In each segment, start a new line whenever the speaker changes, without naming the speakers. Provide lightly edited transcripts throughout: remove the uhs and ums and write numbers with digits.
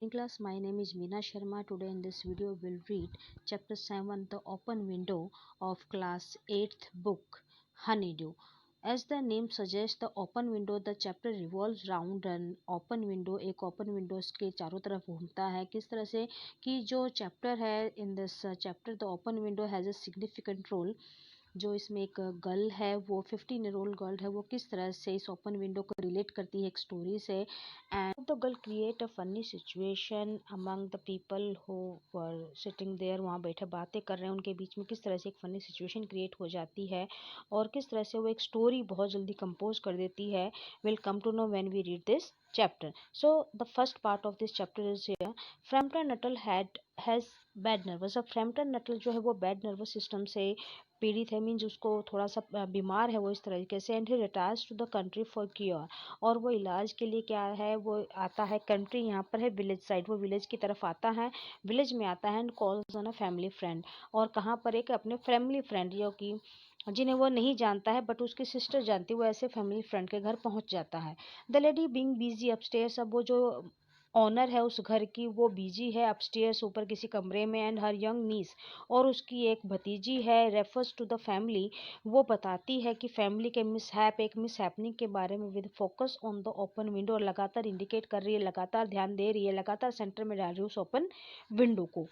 In class, my name is Meena Sharma. Today in this video we'll read chapter 7, The Open Window of class 8th book, Honeydew. As the name suggests, the open window, the chapter revolves around an open window. एक open windows के चारों तरफ घूमता है. किस तरह से कि जो chapter है, in this chapter the open window has a significant role. जो इसमें एक गर्ल है, वो 15-year-old गर्ल है, वो किस तरह से इस ओपन विंडो को रिलेट करती है एक स्टोरी से. And the girl create a funny situation among the people who were sitting there. वहाँ बैठे बातें कर रहे हैं, उनके बीच में किस तरह से एक फनी सिचुएशन क्रिएट हो जाती है और किस तरह से वो एक स्टोरी बहुत जल्दी कंपोज कर देती है. Will come to know when we read this chapter. So the first part of this chapter is here. Frampton Nuttall has bad nervous. अब Frampton Nuttall जो है वो bad nervous system से पीड़ित है, मीन्स उसको थोड़ा सा बीमार है वो इस तरीके से. And he retires to the country for cure. और वो इलाज के लिए क्या है, वो आता है कंट्री, यहाँ पर है विलेज साइड, वो विलेज की तरफ आता है, विलेज में आता है. And calls on a family friend. और कहाँ पर एक अपने फैमिली फ्रेंड जो कि जिन्हें वो नहीं जानता है बट उसकी सिस्टर जानती है, वो ऐसे फैमिली फ्रेंड के घर पहुंच जाता है. The lady being busy upstairs. अब वो जो ऑनर है उस घर की, वो बिजी है अपस्टेयर्स ऊपर किसी कमरे में. एंड हर यंग नीस, और उसकी एक भतीजी है, रेफर्स टू द फैमिली, वो बताती है कि फैमिली के मिसहैप, एक मिसहैपनिंग के बारे में, with focus on the open window. और लगातार इंडिकेट कर रही है, लगातार ध्यान दे रही है, लगातार सेंटर में डाल रही है उस ओपन विंडो को.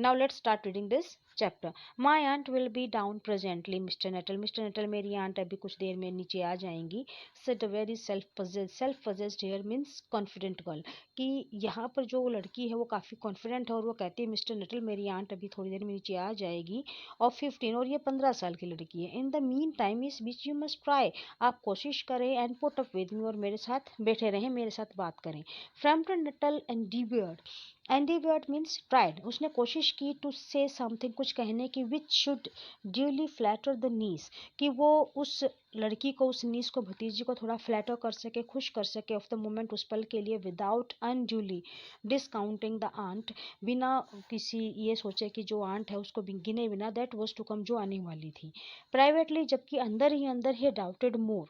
Now let's start reading this chapter. My aunt will be down presently, Mr. Nuttall. Mr. Nuttall, मेरी आंट अभी कुछ देर में नीचे आ जाएंगी. Said a very self-possessed here means confident girl. कि यहाँ पर जो लड़की है वो काफ़ी कॉन्फिडेंट है और वो कहती है मिस्टर नटल मेरी आंट अभी थोड़ी देर में नीचे आ जाएगी. और 15, और ये 15 साल की लड़की है. इन द मीन टाइम इस बीच यू मस्ट ट्राई, आप कोशिश करें. And put up with me, और मेरे साथ बैठे रहें, मेरे साथ बात करें. Frampton Nuttel endeavoured means tried. उसने कोशिश की टू से समथिंग, कुछ कहने की, which should duly flatter the niece, कि वो उस लड़की को, उस नीस को, भतीजी को थोड़ा फ्लैटर कर सके, खुश कर सके ऑफ द मोमेंट, उस पल के लिए. Without unduly discounting the aunt, बिना किसी ये सोचे कि जो आंट है उसको गिने बिना, दैट वॉज टू कम, जो आने वाली थी. प्राइवेटली, जबकि अंदर ही अंदर ही डाउटेड मोर,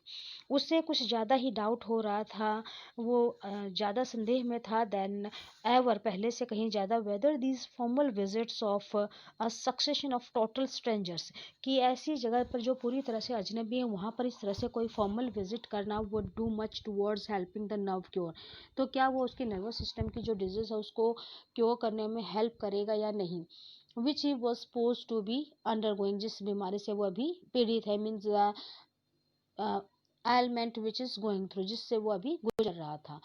उससे कुछ ज़्यादा ही डाउट हो रहा था, वो ज़्यादा संदेह में था देन एवर, पहले से कहीं ज़्यादा, whether these formal visits of a succession of total strangers, कि ऐसी जगह पर जो पूरी तरह से अजनबी है, वहाँ पर इस तरह से कोई फॉर्मल विजिट करना would do much towards helping the nerve cure. तो क्या वो उसके नर्वस सिस्टम की जो डिजीज है उसको क्योर करने में हेल्प करेगा या नहीं. Which he was suppose to be undergoing, जिस बीमारी से वो अभी पीड़ित है, means ailment which is going through, जिससे वो अभी गुजर रहा था.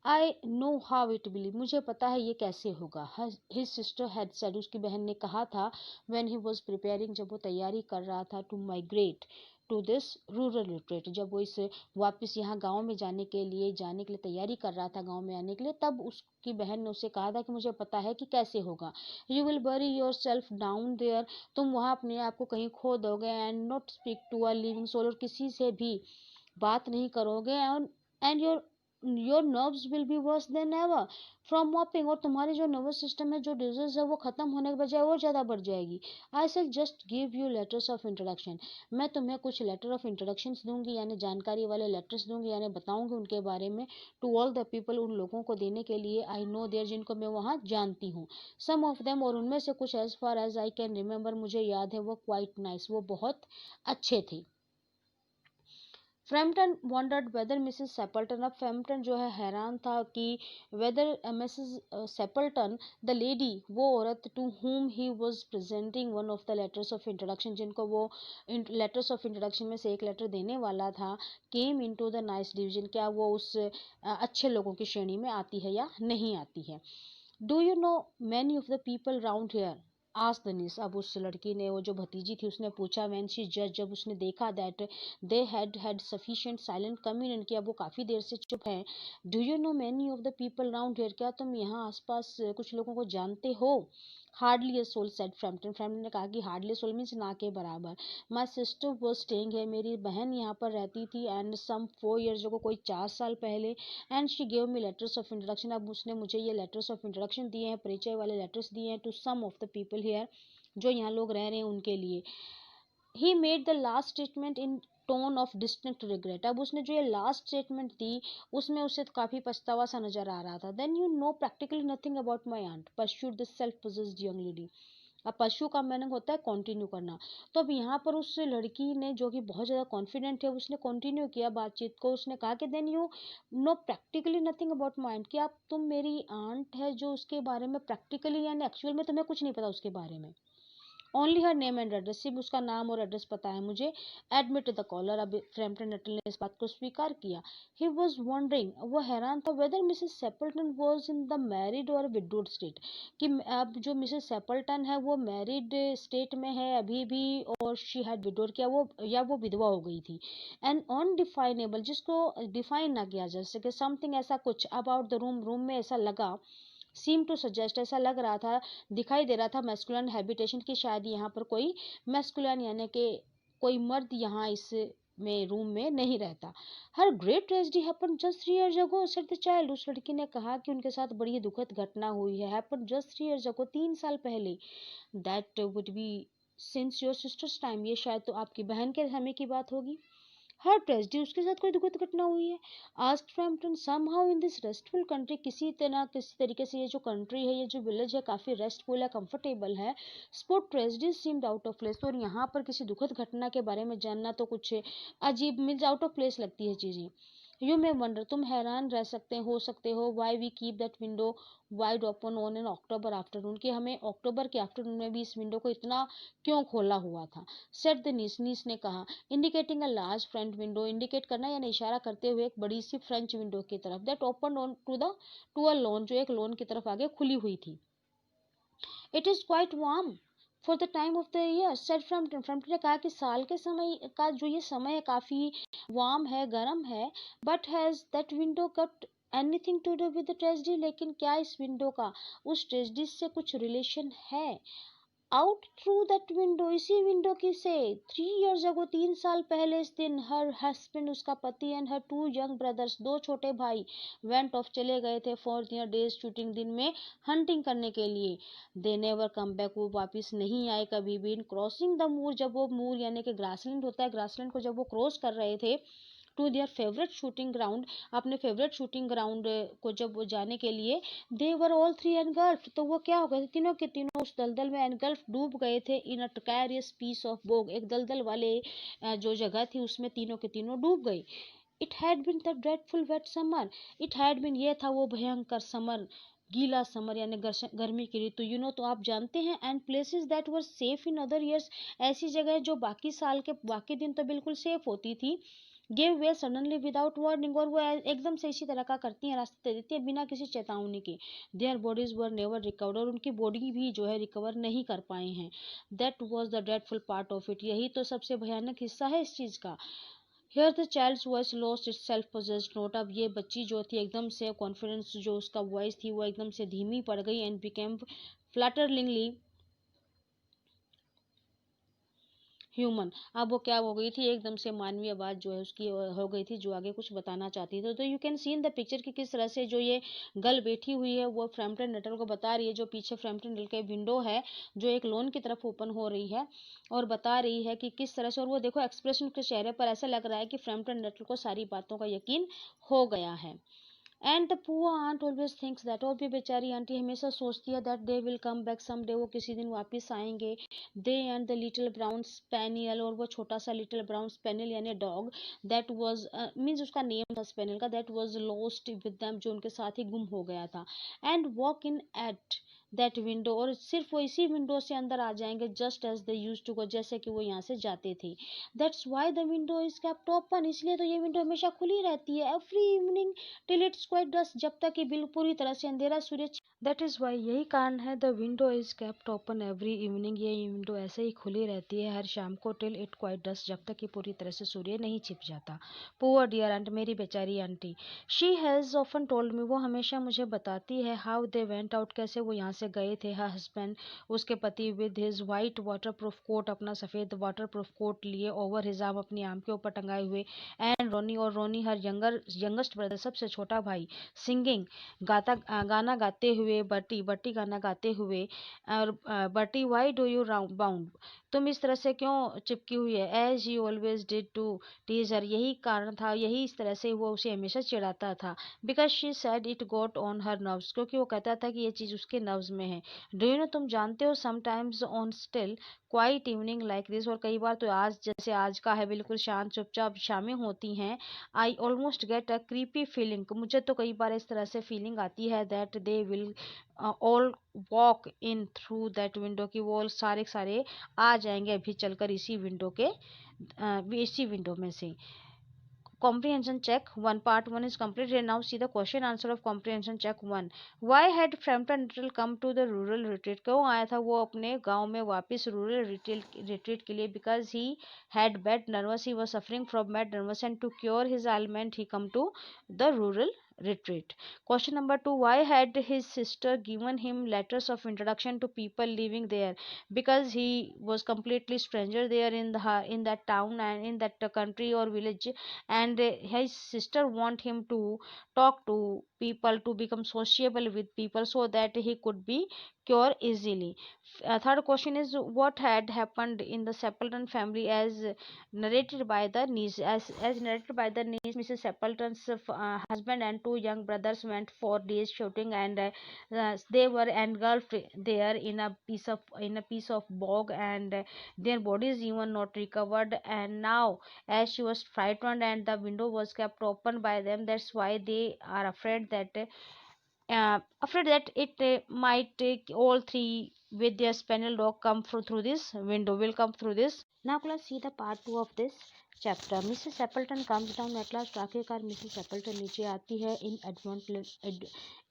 I know how it believe, मुझे पता है ये कैसे होगा. हिज सिस्टर हैड सेड, उसकी बहन ने कहा था. व्हेन ही वाज प्रिपेयरिंग, जब वो तैयारी कर रहा था, to migrate to this rural retreat, जब वो इस वापस यहाँ गांव में जाने के लिए तैयारी कर रहा था, गांव में आने के लिए, तब उसकी बहन ने उससे कहा था कि मुझे पता है कि कैसे होगा. You will bury yourself down there, तुम वहाँ अपने आप को कहीं खो दोगे. And not speak to a living soul, और किसी से भी बात नहीं करोगे. And your nerves will be worse than ever from moping, और तुम्हारी जो नर्वस सिस्टम है, जो डिजीज है, वो खत्म होने के बजाय और ज़्यादा बढ़ जाएगी. I shall just give you letters of introduction, मैं तुम्हें कुछ लेटर ऑफ इंट्रोडक्शन दूंगी, यानी जानकारी वाले लेटर्स दूंगी, यानी बताऊंगी उनके बारे में. टू ऑल द पीपल, उन लोगों को देने के लिए, आई नो देयर, जिनको मैं वहाँ जानती हूँ. सम ऑफ देम, और उनमें से कुछ, as far as I can remember, मुझे याद है, वो क्वाइट नाइस, वो बहुत अच्छे थे. Framton wondered whether Mrs Sappleton, अब फ्रैम्पटन जो है हैरान था कि whether Mrs Sappleton, the lady, वो औरत, to whom he was presenting one of the letters of introduction, जिनको वो लेटर्स ऑफ इंट्रोडक्शन में से एक लेटर देने वाला था, came into the nice division, क्या वो उस अच्छे लोगों की श्रेणी में आती है या नहीं आती है. Do you know many of the people round here, आज दनिस, अब उस लड़की ने, वो जो भतीजी थी, उसने पूछा. वैन शी जज, जब उसने देखा that they had sufficient silent communion, किया वो काफ़ी देर से चुप हैं. Do you know many of the people round here, क्या तुम यहाँ आसपास कुछ लोगों को जानते हो. Hardly a soul said Framton, Framton ने कहा कि हार्डली सोल मीन्स ना के बराबर. माई सिस्टर वॉज स्टेइंग है, मेरी बहन यहाँ पर रहती थी. एंड सम 4 years ago, कोई 4 साल पहले. And she gave me letters of introduction, अब उसने मुझे ये लेटर्स ऑफ इंट्रोडक्शन दिए हैं, परिचय वाले लेटर्स दिए हैं, to some of the people here, जो यहाँ लोग रह रहे हैं उनके लिए. He made the last statement in tone of distinct regret. अब उसने जो ये लास्ट स्टेटमेंट दी उसमें उसे काफी पछतावा सा नजर आ रहा था। Then you know practically nothing about my aunt pursued this self possessed young lady. अब परस्यू का मीनिंग होता है कंटिन्यू करना। तो अब यहाँ पर उस लड़की ने जो कि बहुत ज़्यादा कॉन्फिडेंट है उसने कंटिन्यू किया बातचीत को। उसने कहा कि then you know practically nothing about mind, कि आप तुम मेरी आंट है जो उसके बारे में प्रैक्टिकली यानी एक्चुअल में तुम्हें कुछ नहीं पता उसके बारे में। Only her name and address, सिर्फ उसका नाम और एड्रेस पता है मुझे। Admit the caller. अब फ्रैम्पटन नेटल ने इस बात को स्वीकार किया। ही वॉज वॉन्डरिंग, वो हैरान था, whether Mrs Sappleton was in the married or widowed state, कि अब जो मिसेस सेपल्टन है वो मैरिड स्टेट में है अभी भी और शी हैड विडोड किया वो या वो विधवा हो गई थी। एंड अनडिफाइनेबल, जिसको डिफाइन ना किया जा सके, समथिंग ऐसा कुछ अबाउट द रूम, रूम में ऐसा लगा, सीम टू सजेस्ट ऐसा लग रहा था, दिखाई दे रहा था मैस्कुलिन हैबिटेशन की शायद यहाँ पर कोई मैस्कुलिन यानी कि कोई मर्द यहाँ इस में रूम में नहीं रहता। Her great tragedy happen just 3 years ago said the child. उस लड़की ने कहा कि उनके साथ बड़ी दुखद घटना हुई है, हैपन जस्ट 3 years ago, 3 साल पहले। That would be since your sisters time, ये शायद तो आपकी बहन के समय की बात होगी। हर ट्रेजेडी, उसके साथ कोई दुखद घटना हुई है। Asked Frampton, somehow in this restful country, किसी तरह किसी तरीके से ये जो कंट्री है ये जो विलेज है काफी रेस्टफुल है, कंफर्टेबल है। Sport tragedy seemed out of place, और यहाँ पर किसी दुखद घटना के बारे में जानना तो कुछ अजीब मीन्स आउट ऑफ प्लेस लगती है चीजें। यू मे वंडर, तुम हैरान रह सकते हो why we keep that window wide open on an October afternoon, कि हमें अक्टूबर के आफ्टरनून में भी इस विंडो को इतना क्यों खोला हुआ था। सेट द नीस, नीस ने कहा, indicating a large front window, indicate करना यानी इशारा करते हुए एक बड़ी सी फ्रेंच विंडो की तरफ, that open on to a lawn, जो एक लॉन की तरफ आगे खुली हुई थी। It is quite warm for the time of the year said Framton. Framton ने कहा कि साल के समय का जो ये समय है काफी वार्म है, गर्म है। But has that window got anything to do with the tragedy, लेकिन क्या इस विंडो का उस ट्रेजेडी से कुछ रिलेशन है। आउट थ्रू दैट विंडो, इसी विंडो की से 3 years ago, 3 साल पहले इस दिन, हर हस्बैंड उसका पति एंड हर 2 young brothers, 2 छोटे भाई, वेंट ऑफ चले गए थे फॉर देयर डेज शूटिंग, दिन में हंटिंग करने के लिए। दे नेवर कम बैक, वो वापिस नहीं आए कभी भी। इन क्रॉसिंग द मूर, जब वो मूर यानी कि ग्रासलैंड होता है, ग्रासलैंड को जब वो क्रॉस कर रहे थे to their favourite shooting ground, अपने फेवरेट शूटिंग ग्राउंड को जब वो जाने के लिए, they were all three engulfed, तो वो क्या हो गए थे, तीनों के तीनों उस दलदल में एनगल्फ, डूब गए थे। इन अ प्रिकेरियस पीस ऑफ बोग, एक दलदल वाले जो जगह थी उसमें तीनों के तीनों डूब गए। It had been the dreadful wet summer, it had been, ये था वो भयंकर समर, गीला समर यानी गर्मी की ऋतु। यू नो, तो आप जानते हैं। And places that were safe in other years, ऐसी जगह जो बाकी साल के बाकी दिन तो बिल्कुल सेफ होती थी, give way suddenly without warning, और वो एकदम से इसी तरह का करती हैं, रास्ते दे देती है बिना किसी चेतावनी के। Their bodies were never recovered, और उनकी बॉडी भी जो है रिकवर नहीं कर पाए हैं। That was the dreadful part of it, यही तो सबसे भयानक हिस्सा है इस चीज का। Here the child's voice lost itself possessed note, अब ये बच्ची जो थी एकदम से कॉन्फिडेंस जो उसका वॉइस थी वो एकदम से धीमी पड़ गई। एंड बिकेम फ्लटरलिंगली ह्यूमन, अब वो क्या हो गई थी, एकदम से मानवीय आवाज जो है उसकी हो गई थी, जो आगे कुछ बताना चाहती थी। तो you can see in the picture कि किस तरह से जो ये गर्ल बैठी हुई है वो फ्रैम्पटन नेटल को बता रही है, जो पीछे फ्रैम्पटन नेटल के विंडो है जो एक लॉन की तरफ ओपन हो रही है, और बता रही है कि किस तरह से, और वो देखो एक्सप्रेशन के चेहरे पर ऐसा लग रहा है कि फ्रैम्पटन नेटल को सारी बातों का यकीन हो गया है। And the poor aunt always thinks that, और भी बेचारी आंटी हमेशा सोचती है that they will come back someday, वो किसी दिन वापस आएंगे। They and the little brown spaniel, और वो छोटा सा लिटिल ब्राउन स्पेनियल यानी डॉग, दैट वाज मीन्स उसका नेम था स्पेनियल का, that was lost with them, जो उनके साथ ही गुम हो गया था। And walk in at that window, और सिर्फ वो इसी विंडो से अंदर आ जाएंगे, just as they used to go, जैसे कि वो यहाँ से जाते थे। That's why the window is kept open, इसलिए तो ये विंडो हमेशा खुली रहती है, every evening till it's quite dusk, जब तक कि बिल्कुल पूरी तरह से अंधेरा सूर्य। दैट इज वाई, यही कारण है the window is kept open every evening, ये विंडो ऐसे ही खुली रहती है हर शाम को, टिल इट क्वाइट डस्ट, जब तक कि पूरी तरह से सूर्य नहीं छिप जाता। पुअर डियर आंट, मेरी बेचारी aunty, she has often told me, वो हमेशा मुझे बताती है, हाउ दे वेंट आउट, कैसे वो यहाँ से से गए थे हर हस्बैंड, उसके पति, with his white waterproof coat, अपना सफ़ेद वाटरप्रूफ कोट लिए, ओवर हिज आर्म, अपनी आर्म के ऊपर टंगाए हुए, एंड रोनी, और रोनी हर यंगेस्ट ब्रदर, सबसे छोटा भाई, सिंगिंग, गाना गाते हुए, बटी बटी गाना गाते हुए, और बटी वाई डू यू बाउंड, तुम इस तरह से क्यों चिपकी हुई है, as he always did to tease her, यही कारण था, यही इस तरह से वो उसे हमेशा चिढ़ाता था, because she said it got on her nerves, क्योंकि वो कहता था कि ये चीज़ उसके नर्व्स में है। डू यू नो, तुम जानते हो, sometimes on still quite evening like this, और कई बार तो आज जैसे आज का है, बिल्कुल शांत चुपचाप शामें होती हैं, I almost get a creepy feeling, मुझे तो कई बार इस तरह से फीलिंग आती है, that they will all walk in through that window, की वो सारे सारे आ जाएंगे अभी चलकर इसी विंडो के इसी विंडो में से। Comprehension check 1, part 1 is completed. Now see the question answer of comprehension check 1. Why had Frampton Little come to the rural retreat? क्यों आया था वो अपने गांव में वापस रूरल retreat के लिए? Because he had bad nervous, he was suffering from bad nervous, and to cure his ailment he come to the rural retreat. Question number 2. Why had his sister given him letters of introduction to people living there? Because he was completely stranger there in that town and in that country or village, and his sister want him to talk to people, to become sociable with people, so that he could be cured easily. Third question is, what had happened in the Stapleton family as narrated by the niece? As narrated by the niece, Mrs. Stapleton's husband and two young brothers went for days shooting, and they were engulfed there in a piece of bog, and their bodies even not recovered, and now as she was frightened and the window was kept open by them, that's why they are afraid that it might take all three with their spaniel dog come through this window, will come through this. Now let's see the part 2 of this chapter. Mrs. Appleton comes down at last. आखिरकार Mrs एप्पल्टन नीचे आती है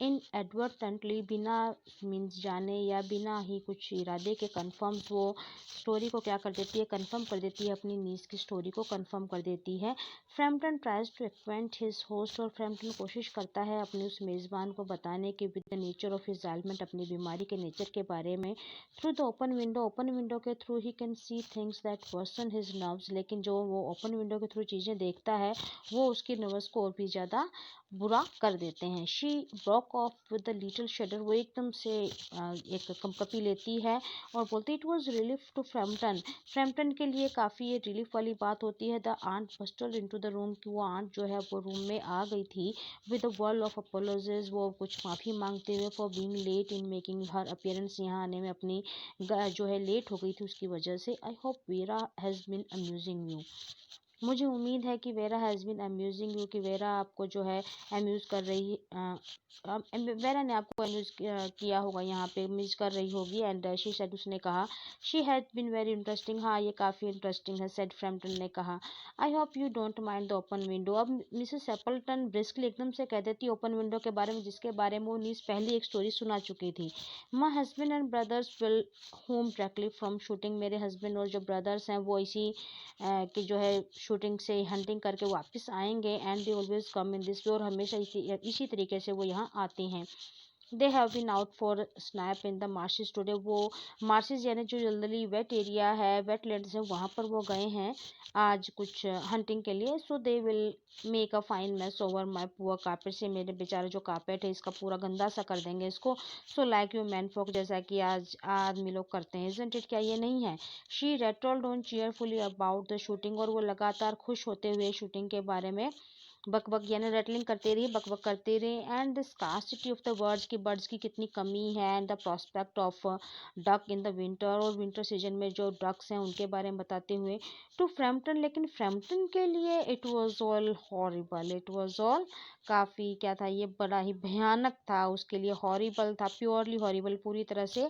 inadvertently, बिना means जाने या बिना ही कुछ इरादे के, कंफर्म, वो स्टोरी को क्या कर देती है, कंफर्म कर देती है, अपनी नीस की स्टोरी को कंफर्म कर देती है। Framton tries to acquaint his host, और फ्रैम्पटन कोशिश करता है अपने उस मेज़बान को बताने की with the nature of his ailment, अपनी बीमारी के नेचर के बारे में। थ्रू द ओपन विंडो के थ्रू ही can see things that worsen his nerves, लेकिन जो वो ओपन विंडो के थ्रू चीज़ें देखता है वो उसकी नर्व्स को और भी ज़्यादा बुरा कर देते हैं। She broke off with the little shudder, वो एकदम से एक कंपकपी लेती है और बोलती, it was relief to Frampton के लिए काफ़ी ये रिलीफ वाली बात होती है। The aunt bustle into the room, की वो आंट जो है वो रूम में आ गई थी with a world of apologies, वो कुछ माफ़ी मांगते हुए, for being late in making her appearance, यहाँ आने में अपनी जो है लेट हो गई थी उसकी वजह से। I hope Vera has been amusing you, मुझे उम्मीद है कि Vera has been amusing you, कि वेरा आपको जो है अम्यूज़ कर रही वेरा ने आपको अम्यूज़ किया होगा, यहाँ पे अम्यूज़ कर रही होगी। एंड शी सेड, उसने कहा, she has been very interesting, हाँ ये काफ़ी इंटरेस्टिंग है, सेड फ्रैम्पटन ने कहा। I hope you don't mind the open window, अब मिसेस एप्पल्टन ब्रिस्कली एकदम से कह देती ओपन विंडो के बारे में, जिसके बारे में वो नीस पहली एक स्टोरी सुना चुकी थी। My husband and brothers will home directly from shooting, मेरे हस्बैंड और जो ब्रदर्स हैं वो इसी कि जो है शूटिंग से हंटिंग करके वापस आएंगे, and they always come in this way, और हमेशा इसी तरीके से वो यहाँ आते हैं। They have been out for snipe in the marshes today, वो मार्शेस यानी जो जल्दी वेट एरिया है, वेटलैंड्स है, वहाँ पर वो गए हैं आज कुछ हंटिंग के लिए। So they will make a fine mess over my poor carpet, से मेरे बेचारे जो कार्पेट है इसका पूरा गंदा सा कर देंगे इसको। सो लाइक यू मैन फोक, जैसा कि आज आदमी लोग करते हैं, इजंट इट, क्या ये नहीं है। She rattled on cheerfully about the shooting, और वो लगातार खुश होते हुए शूटिंग के बारे में बक बक यानी रेटलिंग करते रही, बक बक करते रहे। And the scarcity of the birds की कितनी कमी है, and the prospect of duck in the winter, और विंटर सीजन में जो डक्स हैं उनके बारे में बताते हुए। टू फ्रैम्पटन, लेकिन फ्रैम्पटन के लिए it was all horrible, it was all काफ़ी क्या था, ये बड़ा ही भयानक था उसके लिए, हॉरिबल था, प्योरली हॉरिबल, पूरी तरह से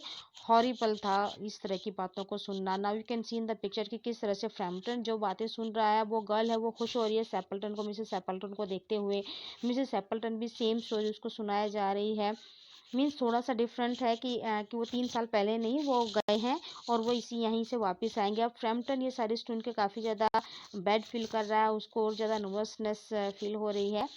हॉरिबल था इस तरह की बातों को सुनना। Now you can see in the picture कि किस तरह से फ्रैम्पटन जो बातें सुन रहा है, वो गर्ल है वो खुश हो रही है सैपल्टन को, मिसेस सैपल्टन को देखते हुए। मिसेस सैपल्टन भी सेम स्टोरी उसको सुनाया जा रही है। मीन्स थोड़ा सा डिफरेंट है कि वो 3 साल पहले नहीं वो गए हैं और वो इसी यहीं से वापस आएंगे। अब फ्रैम्पटन ये सारी सुन के काफ़ी ज़्यादा बैड फील कर रहा है, उसको और ज़्यादा नर्वसनेस फील हो रही है।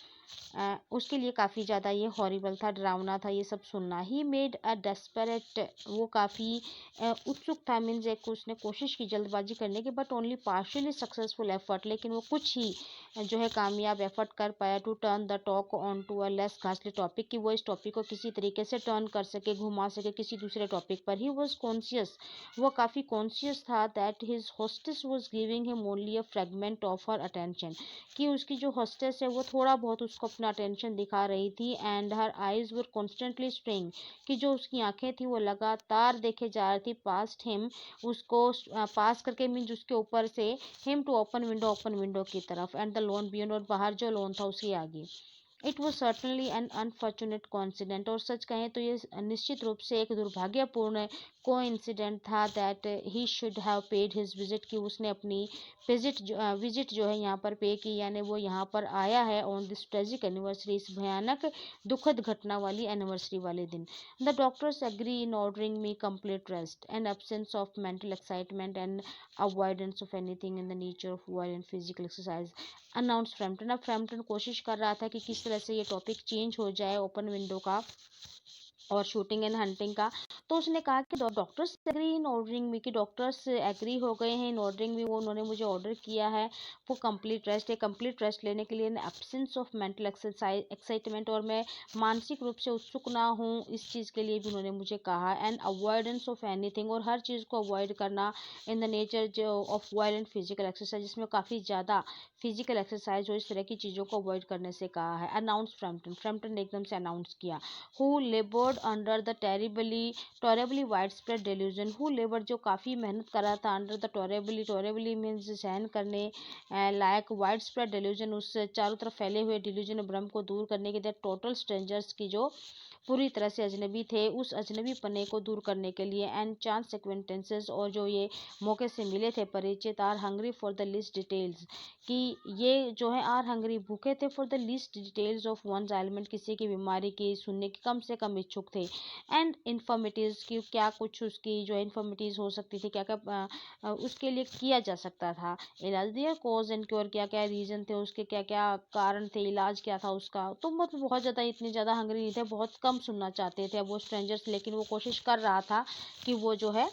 उसके लिए काफ़ी ज़्यादा ये हॉरिबल था, डरावना था ये सब सुनना। ही मेड अ डेस्परेट, वो काफ़ी उत्सुक था, मीन्स एक उसने कोशिश की जल्दबाजी करने की, but only partially successful effort, लेकिन वो कुछ ही जो है कामयाब एफर्ट कर पाया to turn the talk on to a less घासली टॉपिक, कि वो इस टॉपिक को किसी तरीके से टर्न कर सके, घुमा सके किसी दूसरे टॉपिक पर। ही वॉज कॉन्शियस, वो काफ़ी कॉन्शियस था that his hostess was giving him only a fragment of her attention, कि उसकी जो होस्टेस है वो थोड़ा बहुत उसको अपना अटेंशन दिखा रही थी। And her eyes were constantly straying, कि जो उसकी आंखें थी वो लगातार देखे जा रही थी पास्ट हिम, उसको पास करके, मीन्स उसके ऊपर से, हिम टू ओपन विंडो की तरफ, एंड द लोन बियॉन्ड, और बाहर जो लोन था उसके आगे। It was certainly an unfortunate coincident, और सच कहें तो ये निश्चित रूप से एक दुर्भाग्यपूर्ण कोइंसिडेंट था that he should have paid his visit, कि उसने अपनी विजिट जो है यहाँ पर पे की, यानी वो यहाँ पर आया है ऑन दिस ट्रेजिक एनिवर्सरी, इस भयानक दुखद घटना वाली एनिवर्सरी वाले दिन। The doctors agree in ordering me complete rest and absence of mental excitement and avoidance of anything in the nature of violent physical exercise, announce Framton. अब Framton कोशिश कर रहा था कि किस तरह से ये टॉपिक चेंज हो जाए ओपन विंडो का और शूटिंग एंड हंटिंग का। तो उसने कहा कि डॉक्टर्स एग्री इन ऑर्डरिंग मी, कि डॉक्टर्स एग्री हो गए हैं इन ऑर्डरिंग मी, वो उन्होंने मुझे ऑर्डर किया है वो कंप्लीट रेस्ट, कंप्लीट रेस्ट लेने के लिए, एब्सेंस ऑफ मेंटल एक्साइटमेंट, और मैं मानसिक रूप से उत्सुक ना हूँ इस चीज़ के लिए भी उन्होंने मुझे कहा, एंड अवॉइडेंस ऑफ एनीथिंग, और हर चीज़ को अवॉइड करना, इन द नेचर जो ऑफ वायलेंट फिजिकल एक्सरसाइज, जिसमें काफ़ी ज़्यादा फिजिकल एक्सरसाइज हो, इस तरह की चीज़ों को अवॉइड करने से कहा है। अनाउंस फ्रैम्पटन ने एकदम से अनाउंस किया। who labored under the terribly widespread delusion, who labored जो काफ़ी मेहनत कर रहा था, under the terribly means सहन करने लायक, widespread delusion उस चारों तरफ फैले हुए delusion भ्रम को दूर करने के लिए, टोटल स्ट्रेंजर्स की जो पूरी तरह से अजनबी थे, उस अजनबी पने को दूर करने के लिए, एंड चांस एक्वेंटेंसेस, और जो ये मौके से मिले थे परिचित, are hungry for the least details, कि ये जो है आर हंग्री भूखे थे for the least details of one ailment, किसी की बीमारी की सुनने की कम से कम इच्छुक थे, एंड इन्फॉर्मिटीज़ की क्या कुछ उसकी जो इन्फॉर्मिटीज़ हो सकती थी, क्या क्या उसके लिए किया जा सकता था, इलाज दिया, कॉज एंड क्योर, क्या क्या रीज़न थे उसके, क्या क्या कारण थे, इलाज क्या था उसका। तो मतलब बहुत ज़्यादा इतने ज़्यादा हंग्री नहीं थे, बहुत कम सुनना चाहते थे अब वो स्ट्रेंजर्स, लेकिन वो कोशिश कर रहा था कि वो जो है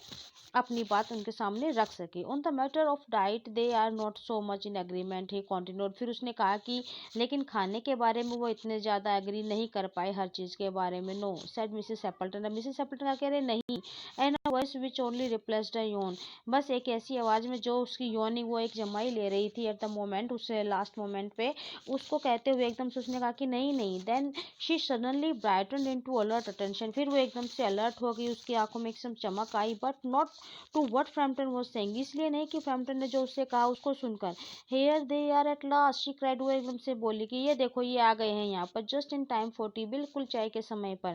अपनी बात उनके सामने रख सके। On the matter of diet they are not so much in agreement, he continued, फिर उसने कहा कि लेकिन खाने के बारे में वो इतने ज़्यादा एग्री नहीं कर पाए हर चीज़ के बारे में। No said Mrs Appleton, Mrs Appleton कह रहे नहीं, and voice which only replaced a yawn, बस एक ऐसी आवाज़ में जो उसकी योनी वो एक जमाई ले रही थी एट द मोमेंट, उस लास्ट मोमेंट पे उसको कहते हुए एकदम से उसने कहा कि नहीं नहीं। Then she suddenly brighten into alert attention, फिर वो एकदम से अलर्ट हो गई, उसकी आंखों में एकदम चमक आई, but not to what Frampton was saying, इसलिए नहीं कि फ्रैम्पटन ने जो उससे कहा उसको सुनकर। Here they are at last, she cried, वो एकदम से बोली कि ये देखो ये आ गए हैं यहाँ पर, just in time for tea, बिल्कुल चाय के समय पर,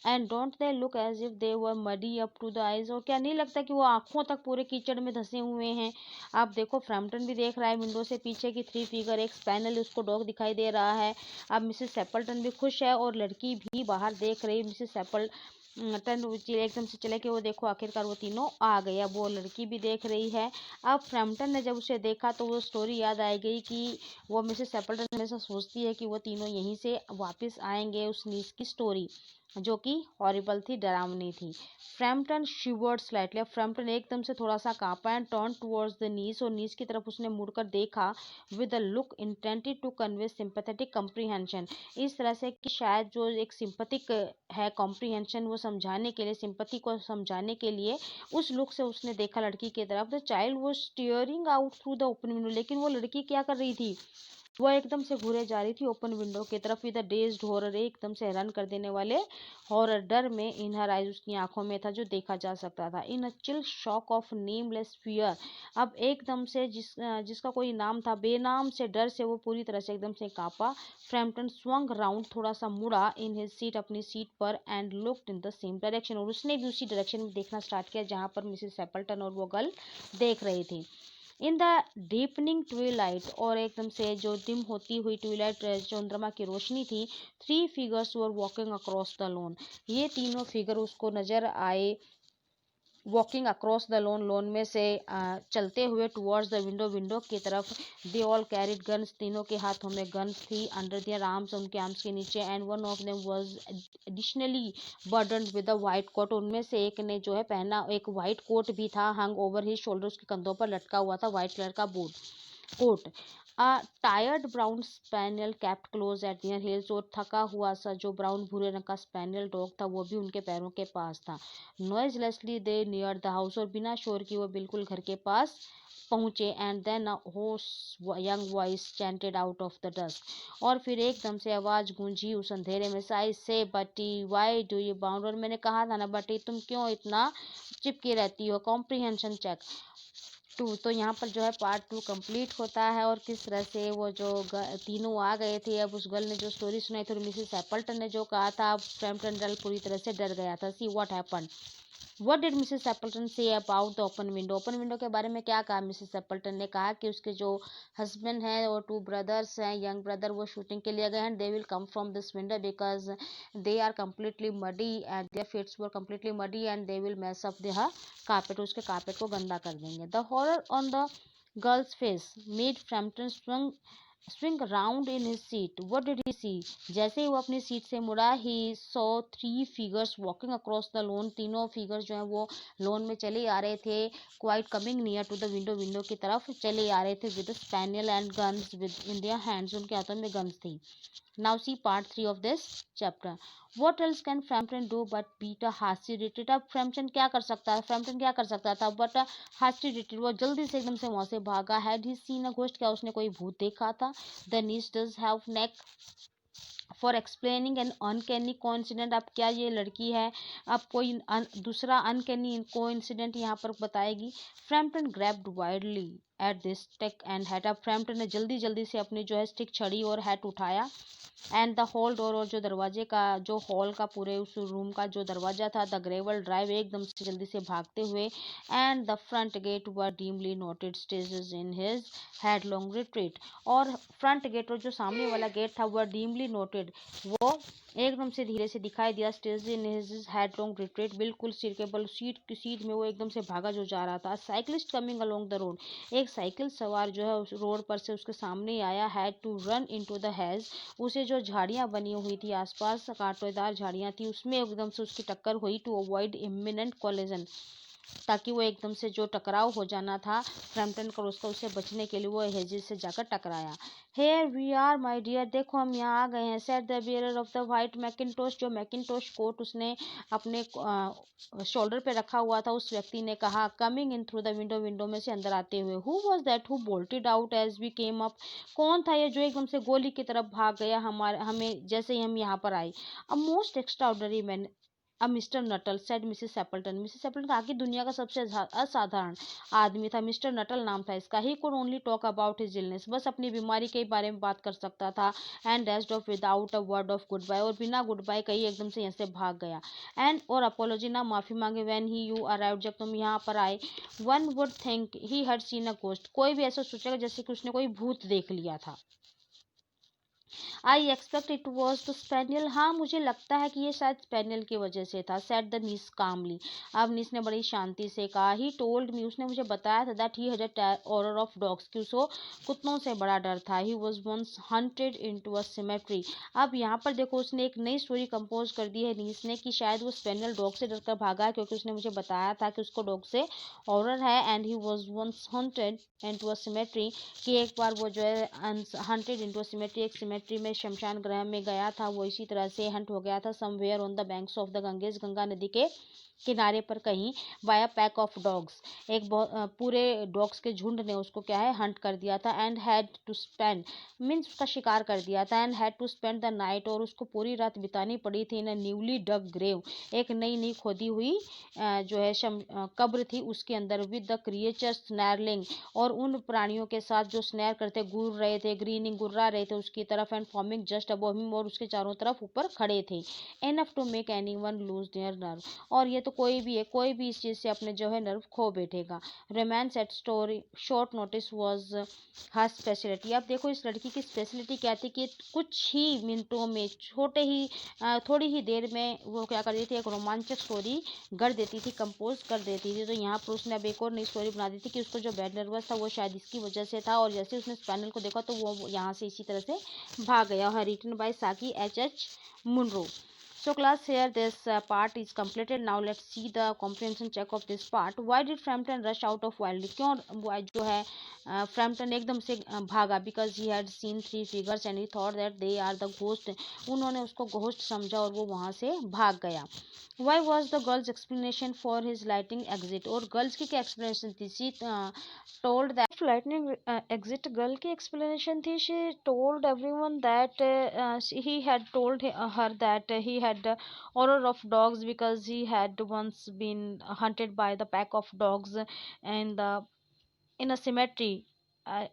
and don't they look as if they were muddy up to the eyes, और क्या नहीं लगता कि वो आंखों तक पूरे कीचड़ में धंसे हुए हैं। आप देखो फ्रैम्पटन भी देख रहा है विंडो से पीछे की थ्री फिगर, एक स्पैनल उसको डॉग दिखाई दे रहा है। अब मिसेस एप्पल्टन भी खुश है और लड़की भी बाहर देख रही, मिसेस एप्पल्टन एकदम से चले कि वो देखो आखिरकार वो तीनों आ गए। अब वो लड़की भी देख रही है। अब फ्रैम्पटन ने जब उसे देखा तो वो स्टोरी याद आई गई कि वो मिसेस एप्पल्टन हमेशा सोचती है कि वो तीनों यहीं से वापस आएंगे, उस नीस की स्टोरी जो कि हॉरिबल थी, डरावनी थी। फ्रैम्पटन शिवर्ड स्लाइटली, अब फ्रैम्पटन एकदम से थोड़ा सा कांपा, and turn towards the niece, और नीस की तरफ उसने मुड़कर देखा with a look intended to convey sympathetic comprehension, इस तरह से कि शायद जो एक सिंपैथिक है कॉम्प्रीहेंशन, वो समझाने के लिए, सिंपैथी को समझाने के लिए उस लुक से उसने देखा लड़की की तरफ। The child was steering out through the open window, लेकिन वो लड़की क्या कर रही थी, वो एकदम से घूरे जा रही थी ओपन विंडो की तरफ विद डेज्ड हॉरर, एकदम से हैरान कर देने वाले हॉरर डर में इन हर आइज, उसकी आंखों में था जो देखा जा सकता था। In a chill shock of nameless fear, अब एकदम से जिसका कोई नाम था, बेनाम से डर से वो पूरी तरह से एकदम से कांपा। फ्रैम्पटन स्वंग राउंड, थोड़ा सा मुड़ा इन हिज सीट, अपनी सीट पर, and looked in the same direction, और उसने भी उसी डायरेक्शन में देखना स्टार्ट किया जहां पर मिसेस एप्पल्टन और वो गर्ल देख रही थी। इन द डीपनिंग ट्विलाइट, और एकदम से जो डिम होती हुई ट्विलाइट चंद्रमा की रोशनी थी, three figures were walking across the lawn, ये तीनों फिगर उसको नजर आए वॉकिंग अक्रॉस द लोन में से चलते हुए टुवर्ड्स द विंडो की तरफ। दे ऑल कैरिड गन्स, तीनों के हाथों में गन्स थी। अंडर देयर आर्म्स, उनके आर्म्स के नीचे। And one of them was additionally burdened with a white coat, उनमें से एक ने जो है पहना एक वाइट कोट भी था। हंग ओवर हिज शोल्डर, उसके कंधों पर लटका हुआ था वाइट कलर का कोट। A tired brown spaniel kept close at their heels, और थका हुआ सा जो ब्राउन भूरे रंग का स्पैनियल डॉग था वो भी उनके पैरों के पास था। नॉइजलेसली दे नियर द हाउस, और बिना शोर की वो बिल्कुल घर के पास पहुंचे। And then a hoarse young voice chanted out of the dusk, और फिर एकदम से आवाज गूंजी उस अंधेरे में से, आई से बटी व्हाई डू यू बाउंड, और मैंने कहा था ना बटी तुम क्यों इतना चिपकी रहती हो। Comprehension check 2। तो यहाँ पर जो है पार्ट 2 कंप्लीट होता है, और किस तरह से वो जो तीनों आ गए थे। अब उस गर्ल ने जो स्टोरी सुनाई थी, मिसेस एप्पल्टन ने जो कहा था, अब फ्रैम्पटन डल पूरी तरह से डर गया था। See what happened, what did Mrs Appleton say about the open window, open window के बारे में क्या कहा मिसेस एप्पल्टन ने। कहा कि उसके जो हस्बैंड है और 2 ब्रदर्स हैं, यंग ब्रदर, वो शूटिंग के लिए गए हैं। They will come from this window because they are completely muddy and their feet were completely muddy and they will mess up their carpet, उसके कारपेट को गंदा कर देंगे। The horror on the girl's face made Framton swing round in his seat. What did he see? जैसे ही वो अपनी seat से मुड़ा, he saw 3 figures walking across the lawn. तीनों फिगर्स जो हैं वो लॉन में चले आ रहे थे। quite coming near to the window, window की तरफ चले आ रहे थे। with a spaniel and guns with in their hands, उनके हाथों में गन्स थी। Now see part 3 of this chapter. What else can Frampton do but beat a hasty retreat? अब फ्रैम्पटन क्या कर सकता है, फ्रैम्पटन क्या कर सकता था बट हास्टी रिट्रीट, वो जल्दी से एकदम से वहां से भागा। Had he seen a ghost, क्या उसने कोई भूत देखा था। The niece does have knack for explaining an uncanny coincident, अब क्या ये लड़की है अब कोई दूसरा अनकैनी कोइंसिडेंट यहाँ पर बताएगी। Frampton grabbed widely at this stick and hat, अब फ्रैम्पटन ने जल्दी जल्दी से अपनी जो है स्टिक छड़ी और हैट उठाया। एंड द हॉल डोर, और जो दरवाजे का जो हॉल का पूरे उस रूम का जो दरवाजा था, द ग्रेवल ड्राइव, एकदम से जल्दी से भागते हुए। And the front gate were dimly noted stages in his headlong retreat, और फ्रंट गेट और जो सामने वाला गेट था वह डीमली नोटेड, वो एकदम से धीरे से दिखाई दिया। स्टेज इन हिज हेडलॉन्ग रिट्रीट, बिल्कुल सिर के बल सीट की सीट में वो एकदम से भागा जो जा रहा था। Cyclist coming along the road, एक साइकिल सवार जो है उस रोड पर से उसके सामने आया। Had to run into the hedge, उसे जो झाड़ियां बनी हुई थी आसपास कांटेदार झाड़ियां थी उसमें एकदम से उसकी टक्कर हुई। टू अवॉइड इमिनेंट कोलिजन, ताकि वो एकदम से जो टकराव हो जाना था फ्रैम्पटन का उसका, उससे बचने के लिए वो हेजिस से जाकर टकराया। Here we are my dear, देखो हम यहाँ आ गए हैं। Said the bearer of the white mackintosh, जो मैकिनटोश कोट उसने अपने शोल्डर पे रखा हुआ था उस व्यक्ति ने कहा। Coming in through the window, window में से अंदर आते हुए। Who was that who bolted out as we came up, कौन था ये जो एकदम से गोली की तरफ भाग गया हमें जैसे ही हम यहाँ पर आए। अ मोस्ट एक्स्ट्राऑर्डिनरी मैन, अब Mr Nuttel, said Mrs Appleton, Mrs Appleton कहा कि दुनिया का सबसे असाधारण आदमी था, मिस्टर नटल नाम था इसका। He could only talk about his illness, बस अपनी बीमारी के बारे में बात कर सकता था। And dashed off without a word of goodbye, और बिना गुड बाय कही एकदम से यहाँ से भाग गया। एंड और अपोलॉजी, ना माफी मांगे। व्हेन ही यू अराइव्ड, जब तुम यहाँ पर आए। One would think he had seen a ghost, कोई भी ऐसा सोचेगा जैसे कि उसने कोई भूत देख लिया था। I expect it was the spaniel, हाँ मुझे लगता है कि ये शायद स्पेनियल की वजह से था। सेट द नीस कामली, अब नीस ने बड़ी शांति से कहा। ही टोल्ड मी, उसने मुझे बताया था that he had a order of dogs, कि उसको कुत्तों से बड़ा डर था। He was once hunted into a cemetery, अब यहाँ पर देखो उसने एक नई स्टोरी कंपोज कर दी है नीस ने कि शायद वो स्पेनियल डॉग से डरकर भागा है, क्योंकि उसने मुझे बताया था कि उसको डॉग से ऑर्डर है। And he was once hunted into a cemetery, कि एक बार वो जो है हंटेड इनटू अ सिमेट्री, एक सिमेट्री में शमशान ग्रह में गया था, वो इसी तरह से हंट हो गया था। Somewhere on the banks of the Ganges, Ganga नदी के किनारे पर कहीं। By a pack of dogs, एक पूरे डॉग्स के झुंड ने उसको क्या है हंट कर दिया था। And had to spend, means उसका शिकार कर दिया था। And had to spend the night, और उसको पूरी रात बितानी पड़ी थी। इन अ न्यूली डग ग्रेव, एक नई नई खोदी हुई जो है कब्र थी उसके अंदर। विद द क्रिएचर स्नैरलिंग, और उन प्राणियों के साथ जो स्नैर करते घूर रहे थे, ग्रीनिंग गुर्रा रहे थे उसकी तरफ। ऑफ and foaming just above him, और उसके चारों तरफ ऊपर खड़े थे। Enough to make anyone lose their nerve, और ये तो कोई भी है, कोई भी इस चीज़ से अपने जो है नर्व खो बैठेगा। Romance at story short notice was her speciality. अब देखो इस लड़की की स्पेशलिटी क्या थी कि कुछ ही मिनटों में, थोड़ी ही देर में वो क्या कर देती थी, एक रोमांचक स्टोरी गढ़ देती थी, कंपोज कर देती थी। तो यहाँ पर उसने अब एक और नई स्टोरी बना दी थी कि उसको जो बेड नर्वस था वो शायद इसकी वजह से था, और जैसे उसने स्पैनल को देखा तो वो यहाँ से इसी तरह से भाग गया। हर written by Saki H Munro. So class, here this part is completed. Now let's see the comprehension check of this part. Why did Frampton rush out of wildly? क्यों जो है फ्रैम्पटन एकदम से भागा? Because he had seen three figures and he thought that they are the ghost. उन्होंने उसको ghost समझा और वो वहाँ से भाग गया। Why was the girl's explanation for his lightning exit? और गर्ल्स की क्या एक्सप्लेनेशन थी? She told that lightning exit, girl की explanation थी, she told everyone that he had told her that he had horror of dogs because he had once been hunted by the pack of dogs and in a cemetery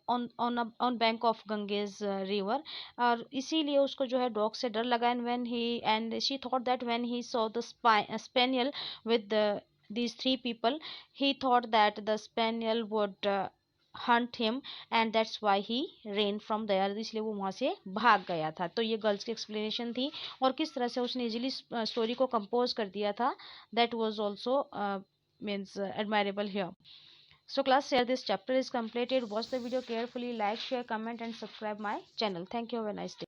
on bank of Ganges river, और इसीलिए उसको जो है dog से डर लगा। And she thought that when he saw the spaniel with these three people, he thought that the spaniel would hunt him and that's why he ran from there, इसलिए वो वहाँ से भाग गया था। तो ये गर्ल्स की एक्सप्लेनेशन थी, और किस तरह से उसने इजीली स्टोरी को कंपोज कर दिया था, that was also means admirable here. So class, here this chapter is completed. Watch the video carefully, like, share, comment and subscribe my channel. Thank you. Have a nice day.